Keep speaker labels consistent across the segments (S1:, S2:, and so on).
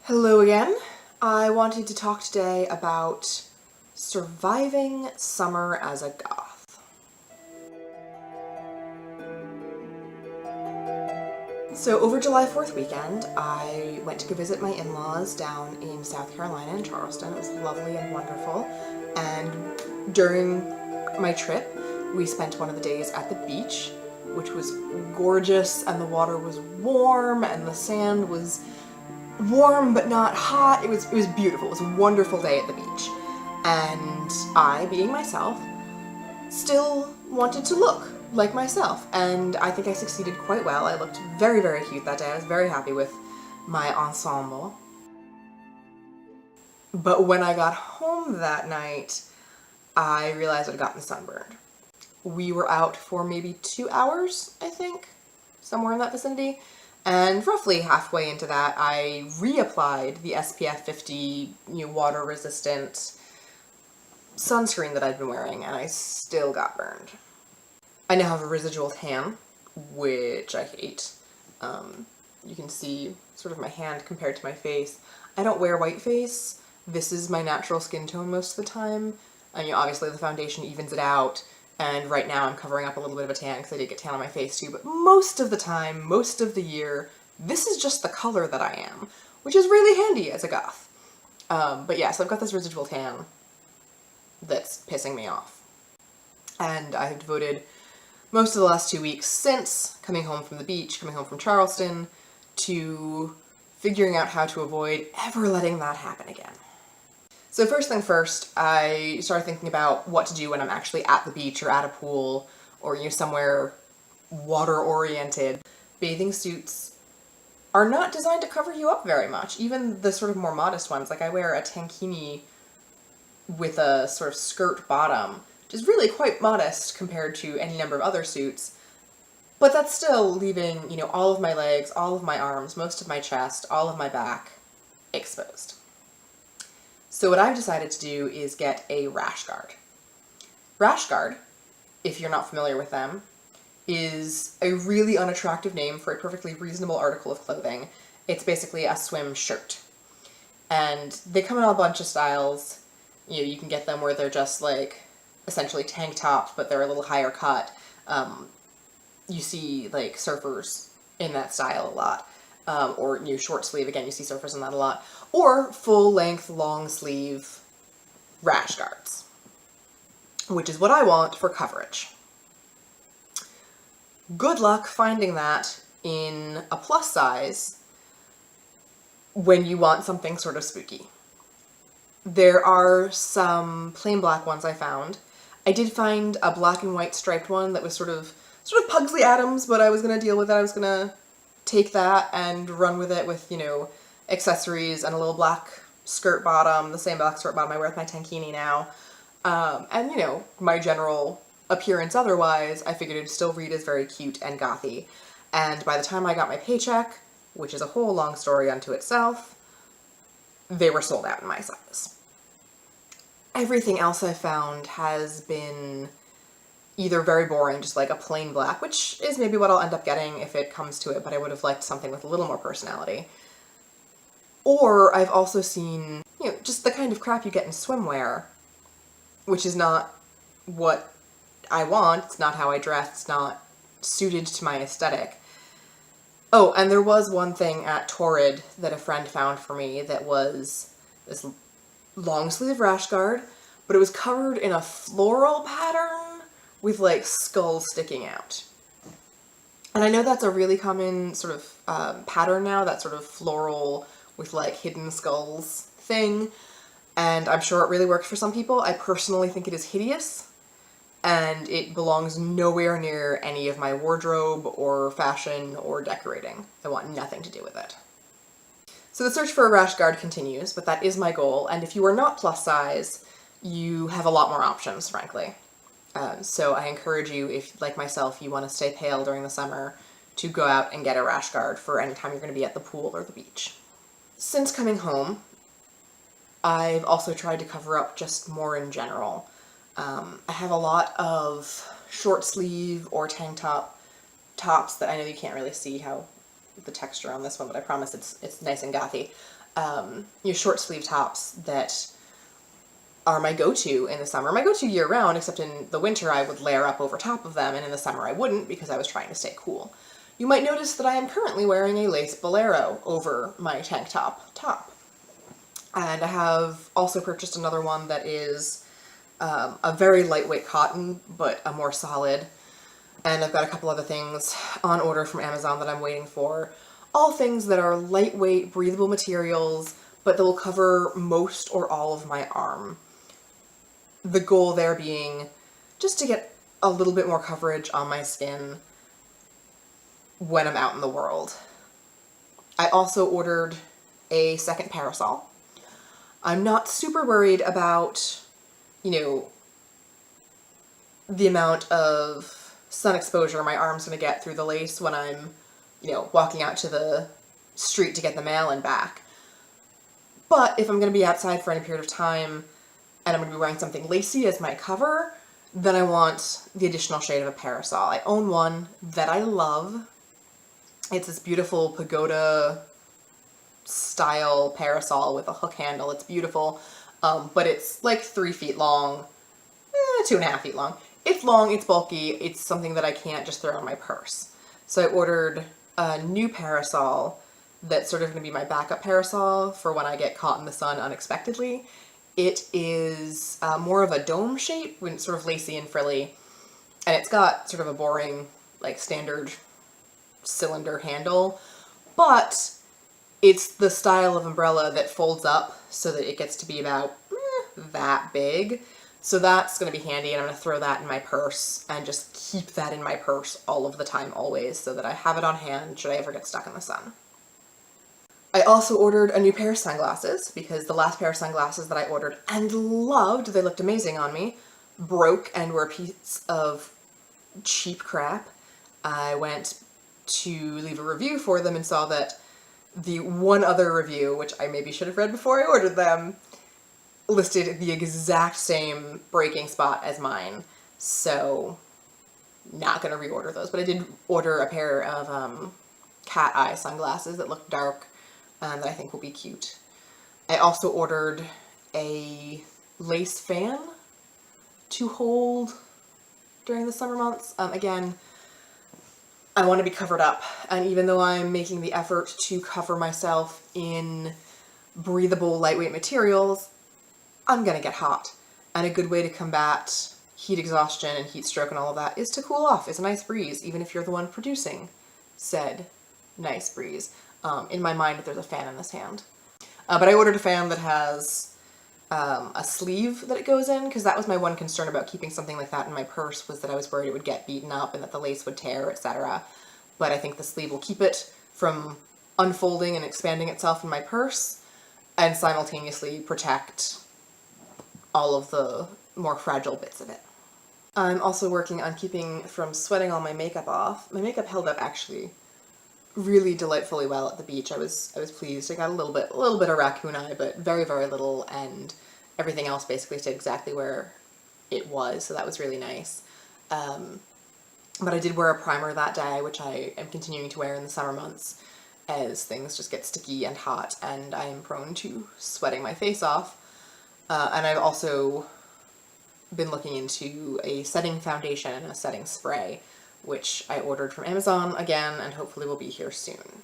S1: Hello again. I wanted to talk today about surviving summer as a goth. So over July 4th weekend, I went to go visit my in-laws down in South Carolina in Charleston. It was lovely and wonderful. And during my trip, we spent one of the days at the beach, which was gorgeous, and the water was warm and the sand was warm but not hot. It was beautiful. It was a wonderful day at the beach. And I, being myself, still wanted to look like myself. And I think I succeeded quite well. I looked very, very cute that day. I was very happy with my ensemble. But when I got home that night, I realized I'd gotten sunburned. We were out for maybe 2 hours, I think, somewhere in that vicinity. And roughly halfway into that, I reapplied the SPF 50 water-resistant sunscreen that I'd been wearing, and I still got burned. I now have a residual tan, which I hate. You can see sort of my hand compared to my face. I don't wear white face. This is my natural skin tone most of the time. And obviously the foundation evens it out. And right now I'm covering up a little bit of a tan because I did get tan on my face too, but most of the time, most of the year, this is just the color that I am, which is really handy as a goth. But yeah, so I've got this residual tan that's pissing me off. And I have devoted most of the last 2 weeks since coming home from the beach, coming home from Charleston, to figuring out how to avoid ever letting that happen again. So first thing first, I started thinking about what to do when I'm actually at the beach or at a pool or somewhere water-oriented. Bathing suits are not designed to cover you up very much. Even the sort of more modest ones, like I wear a tankini with a sort of skirt bottom, which is really quite modest compared to any number of other suits, but that's still leaving, all of my legs, all of my arms, most of my chest, all of my back exposed. So what I've decided to do is get a rash guard. Rash guard, if you're not familiar with them, is a really unattractive name for a perfectly reasonable article of clothing. It's basically a swim shirt. And they come in a bunch of styles. You can get them where they're just like essentially tank tops, but they're a little higher cut. You see like surfers in that style a lot. Or short sleeve, again, you see surfers in that a lot. Or full-length, long-sleeve rash guards, which is what I want for coverage. Good luck finding that in a plus size when you want something sort of spooky. There are some plain black ones I found. I did find a black and white striped one that was sort of Pugsley Adams, but I was going to deal with it. I was going to take that and run with it with, accessories and a little black skirt bottom, the same black skirt bottom I wear with my tankini now. And, my general appearance otherwise, I figured it'd still read as very cute and gothy. And by the time I got my paycheck, which is a whole long story unto itself, they were sold out in my size. Everything else I found has been either very boring, just like a plain black, which is maybe what I'll end up getting if it comes to it, but I would have liked something with a little more personality. Or I've also seen, just the kind of crap you get in swimwear, which is not what I want. It's not how I dress. It's not suited to my aesthetic. Oh, and there was one thing at Torrid that a friend found for me that was this long sleeve rash guard, but it was covered in a floral pattern with like skulls sticking out. And I know that's a really common sort of pattern now, that sort of floral with like hidden skulls thing. And I'm sure it really works for some people. I personally think it is hideous, and it belongs nowhere near any of my wardrobe or fashion or decorating. I want nothing to do with it. So the search for a rash guard continues, but that is my goal. And if you are not plus size, you have a lot more options, frankly. So I encourage you, if, like myself, you want to stay pale during the summer, to go out and get a rash guard for any time you're going to be at the pool or the beach. Since coming home, I've also tried to cover up just more in general. I have a lot of short sleeve or tank tops that I know you can't really see how the texture on this one, but I promise it's nice and gothy. short sleeve tops that are my go-to in the summer. My go-to year-round, except in the winter I would layer up over top of them, and in the summer I wouldn't because I was trying to stay cool. You might notice that I am currently wearing a lace bolero over my tank top. And I have also purchased another one that is a very lightweight cotton, but a more solid. And I've got a couple other things on order from Amazon that I'm waiting for. All things that are lightweight, breathable materials, but that will cover most or all of my arm. The goal there being just to get a little bit more coverage on my skin when I'm out in the world. I also ordered a second parasol. I'm not super worried about, the amount of sun exposure my arm's gonna get through the lace when I'm, walking out to the street to get the mail and back. But if I'm gonna be outside for any period of time and I'm gonna be wearing something lacy as my cover, then I want the additional shade of a parasol. I own one that I love. It's this beautiful pagoda style parasol with a hook handle. It's beautiful, but it's like 3 feet long, 2.5 feet long. It's long, it's bulky, it's something that I can't just throw in my purse. So I ordered a new parasol that's sort of going to be my backup parasol for when I get caught in the sun unexpectedly. It is more of a dome shape, when it's sort of lacy and frilly, and it's got sort of a boring, like, standard cylinder handle, but it's the style of umbrella that folds up so that it gets to be about that big. So that's going to be handy, and I'm going to throw that in my purse and just keep that in my purse all of the time, always, so that I have it on hand should I ever get stuck in the sun. I also ordered a new pair of sunglasses because the last pair of sunglasses that I ordered and loved, they looked amazing on me, broke and were a piece of cheap crap. I went to leave a review for them and saw that the one other review, which I maybe should have read before I ordered them, listed the exact same breaking spot as mine. So, not gonna reorder those, but I did order a pair of cat eye sunglasses that look dark and that I think will be cute. I also ordered a lace fan to hold during the summer months. Again, I want to be covered up, and even though I'm making the effort to cover myself in breathable, lightweight materials, I'm gonna get hot. And a good way to combat heat exhaustion and heat stroke and all of that is to cool off. It's a nice breeze, even if you're the one producing said nice breeze. In my mind, there's a fan in this hand. But I ordered a fan that has a sleeve that it goes in, because that was my one concern about keeping something like that in my purse, was that I was worried it would get beaten up and that the lace would tear, etc. But I think the sleeve will keep it from unfolding and expanding itself in my purse, and simultaneously protect all of the more fragile bits of it. I'm also working on keeping from sweating all my makeup off. My makeup held up actually really delightfully well at the beach. I was pleased. I got a little bit of raccoon eye, but very, very little, and everything else basically stayed exactly where it was, so that was really nice. But I did wear a primer that day, which I am continuing to wear in the summer months as things just get sticky and hot and I am prone to sweating my face off. And I've also been looking into a setting foundation and a setting spray, which I ordered from Amazon again and hopefully will be here soon.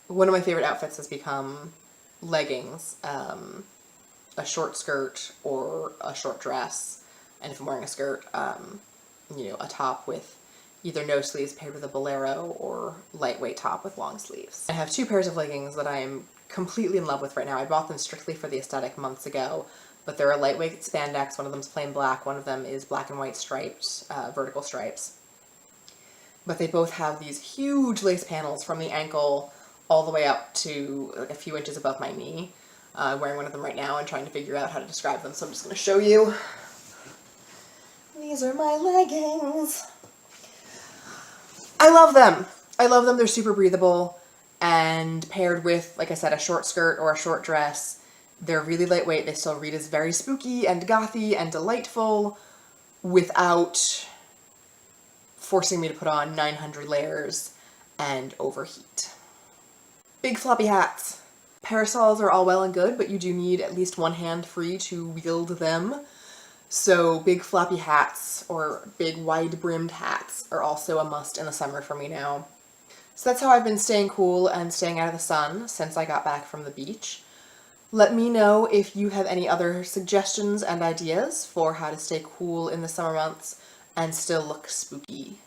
S1: One of my favorite outfits has become leggings, a short skirt or a short dress, and if I'm wearing a skirt, a top with either no sleeves paired with a bolero or lightweight top with long sleeves. I have 2 pairs of leggings that I am completely in love with right now. I bought them strictly for the aesthetic months ago, but they're a lightweight spandex. One of them's plain black, one of them is black and white striped, vertical stripes. But they both have these huge lace panels from the ankle all the way up to like a few inches above my knee. I'm wearing one of them right now and trying to figure out how to describe them, so I'm just going to show you. These are my leggings. I love them. I love them. They're super breathable, and paired with, like I said, a short skirt or a short dress, they're really lightweight. They still read as very spooky and gothy and delightful without forcing me to put on 900 layers and overheat. Big floppy hats. Parasols are all well and good, but you do need at least one hand free to wield them. So big floppy hats or big wide-brimmed hats are also a must in the summer for me now. So that's how I've been staying cool and staying out of the sun since I got back from the beach. Let me know if you have any other suggestions and ideas for how to stay cool in the summer months and still look spooky.